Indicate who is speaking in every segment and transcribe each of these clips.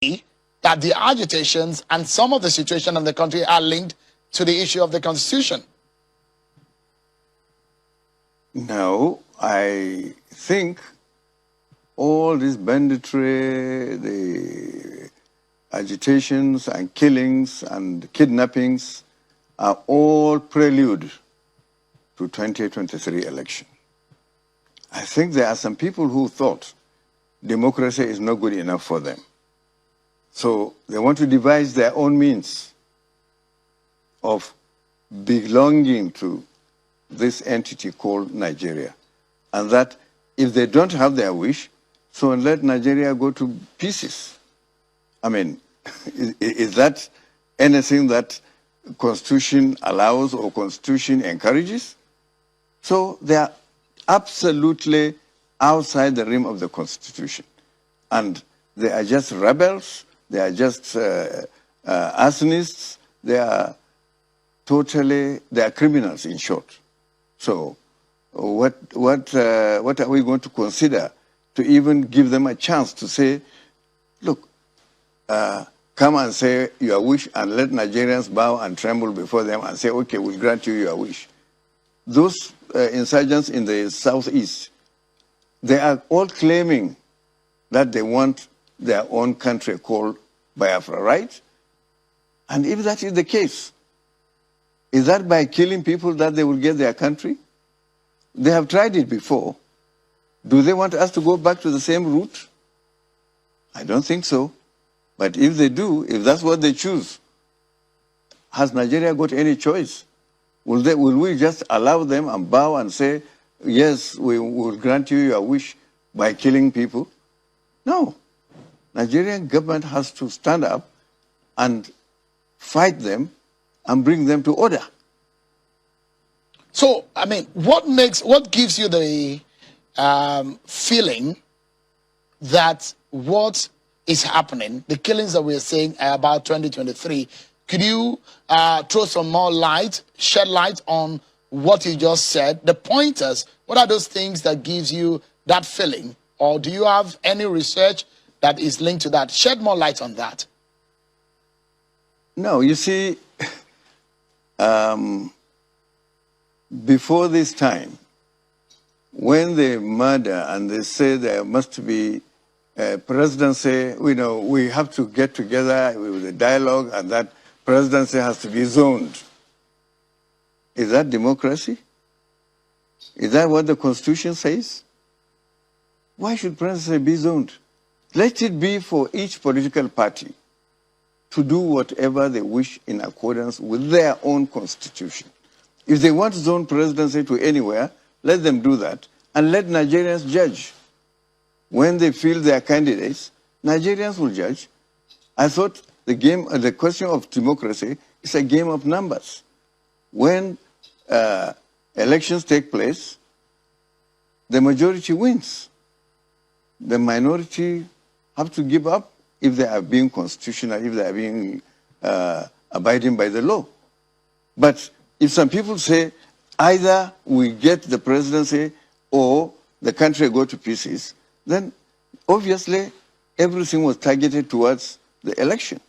Speaker 1: that the agitations and some of the situation in the country are linked to the issue of the constitution?
Speaker 2: No, I think all this banditry, the agitations and killings and kidnappings are all prelude to 2023 election. I think there are some people who thought democracy is not good enough for them. So they want to devise their own means of belonging to this entity called Nigeria. And that if they don't have their wish, so let Nigeria go to pieces. I mean, is that anything that Constitution allows or Constitution encourages? So they are absolutely outside the realm of the Constitution. And they are just rebels, they are just arsonists, they are criminals in short. So what are we going to consider to even give them a chance to say, look, come and say your wish and let Nigerians bow and tremble before them and say, okay, we'll grant you your wish. Those insurgents in the southeast, they are all claiming that they want their own country called Biafra, right? And if that is the case, is that by killing people that they will get their country? They have tried it before. Do they want us to go back to the same route? I don't think so. But if they do, if that's what they choose, has Nigeria got any choice? Will we just allow them and bow and say, yes, we will grant you your wish by killing people? No. Nigerian government has to stand up and fight them and bring them to order.
Speaker 1: So, I mean, what gives you the feeling that what is happening, the killings that we're seeing about 2023, could you throw some more light, shed light on what you just said, the pointers? What are those things that gives you that feeling? Or do you have any research that is linked to that? Shed more light on that.
Speaker 2: No, you see, before this time, when they murder and they say there must be presidency, we have to get together with a dialogue and that presidency has to be zoned. Is that democracy? Is that what the Constitution says? Why should presidency be zoned? Let it be for each political party to do whatever they wish in accordance with their own constitution. If they want to zone presidency to anywhere, let them do that and let Nigerians judge. When they feel their candidates, Nigerians will judge. I thought the question of democracy is a game of numbers. When elections take place, the majority wins. The minority have to give up if they are being constitutional, if they are being abiding by the law. But if some people say either we get the presidency or the country go to pieces, then obviously everything was targeted towards the election.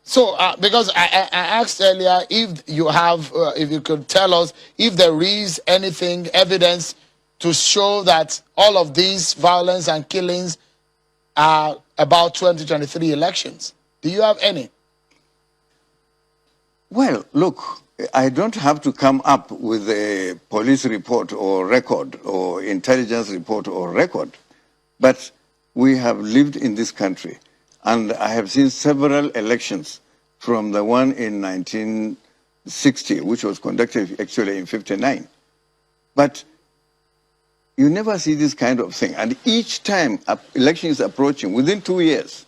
Speaker 1: So, because I asked earlier if you could tell us if there is anything, evidence to show that all of these violence and killings are about 2023 elections. Do you have any?
Speaker 2: Well, look, I don't have to come up with a police report or record or intelligence report or record, but we have lived in this country, and I have seen several elections from the one in 1960, which was conducted actually in 59. But you never see this kind of thing. And each time an election is approaching, within 2 years,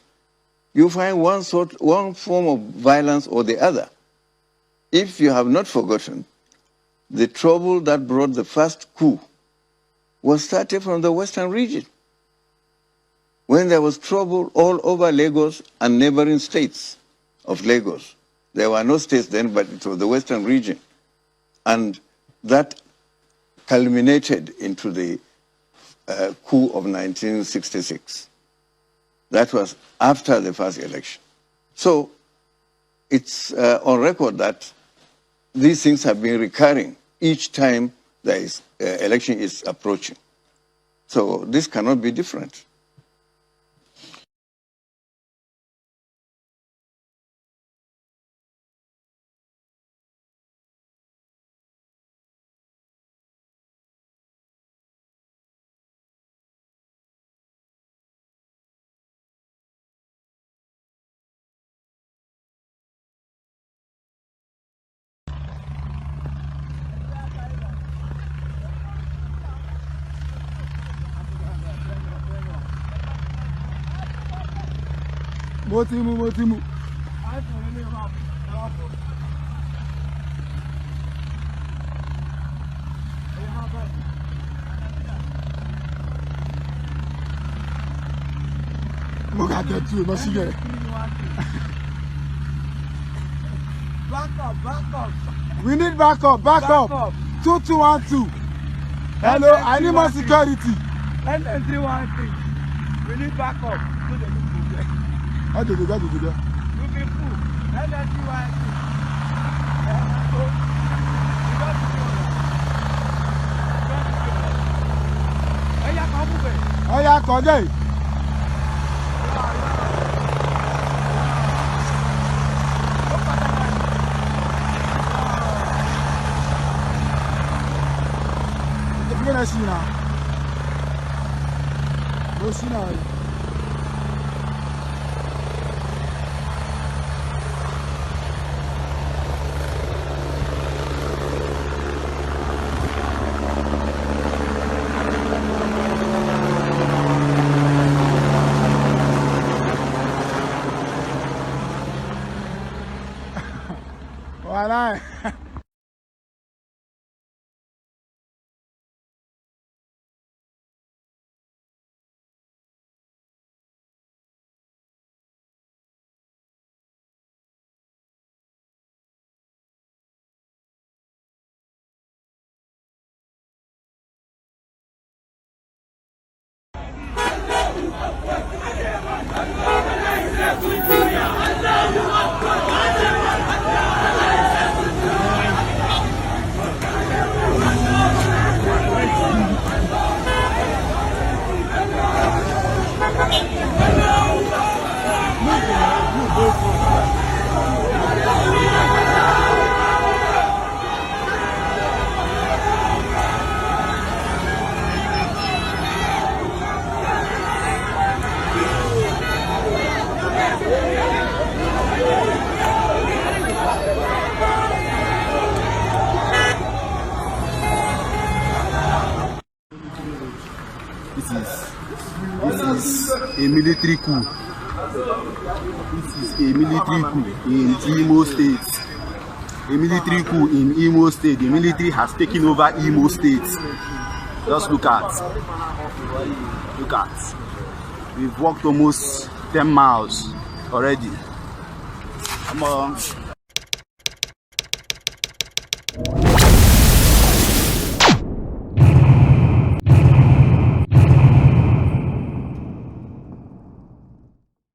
Speaker 2: you find one form of violence or the other. If you have not forgotten, the trouble that brought the first coup was started from the western region, when there was trouble all over Lagos and neighboring states of Lagos. There were no states then, but it was the western region. And that culminated into the coup of 1966. That was after the first election. So it's on record that these things have been recurring each time the election is approaching. So this cannot be different.
Speaker 3: Motimu. Back up. We need backup. 2212. Hello, I need more security.
Speaker 4: N313. We need backup.
Speaker 3: How do you go?
Speaker 4: Looking full. N313.
Speaker 3: Oh yeah, Kode. You're gonna see now. Go see now. Voilà. This is a military coup. This is a military coup in Imo State. A military coup in Imo State. The military has taken over Imo State. Just look at. We've walked almost 10 miles already. Come on.